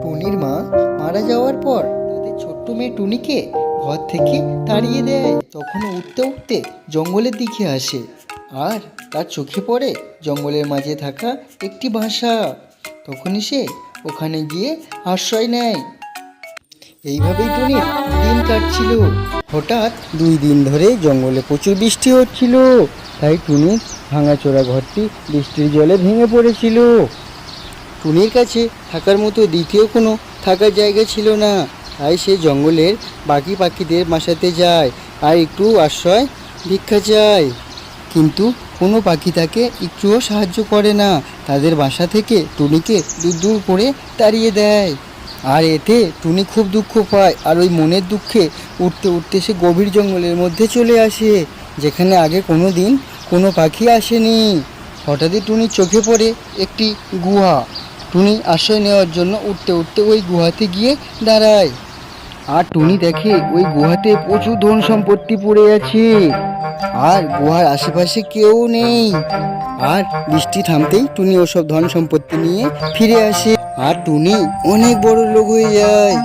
টুনির মা মারা যাওয়ার পর তাদের ছোট্ট মেয়ে টুনিকে ঘর থেকে তাড়িয়ে দেয়। তখন উঠতে উঠতে জঙ্গলের দিকে আসে আর তার চোখে পড়ে জঙ্গলের মাঝে থাকা একটি বাসা। তখনই সে ওখানে গিয়ে আশ্রয় নেয়। এইভাবেই টুনির দিন কাটছিল। হঠাৎ 2 দিন ধরে জঙ্গলে প্রচুর বৃষ্টি হচ্ছিল, তাই টুনির ভাঙাচোরা ঘরটি বৃষ্টির জলে ভেঙে পড়েছিল। টুনির কাছে থাকার মতো দ্বিতীয় কোনো থাকার জায়গা ছিল না, তাই সে জঙ্গলের বাকি পাখিদের বাসাতে যায় আর একটু আশ্রয় ভিক্ষা চায়। কিন্তু কোনো পাখি তাকে একটুও সাহায্য করে না, তাদের বাসা থেকে টুনিকে দূর দূর করে তাড়িয়ে দেয়। আর এতে টুনি খুব দুঃখ পায়, আর ওই মনের দুঃখে উঠতে উঠতে সে গভীর জঙ্গলের মধ্যে চলে আসে, যেখানে আগে কোনো দিন কোনো পাখি আসেনি। হঠাৎই টুনির চোখে পড়ে একটি গুহা। টুনি আশ্রয় নেওয়ার জন্য উঠতে উঠতে ওই গুহাতে গিয়ে দাঁড়ায়। আর টুনি দেখে ওই গুহাতে প্রচুর ধন সম্পত্তি পড়ে আছে, আর গুহার আশেপাশে কেউ নেই। আর বৃষ্টি থামতেই টুনি ওসব ধন সম্পত্তি নিয়ে ফিরে আসে, আর টুনি অনেক বড় লোক হয়ে যায়।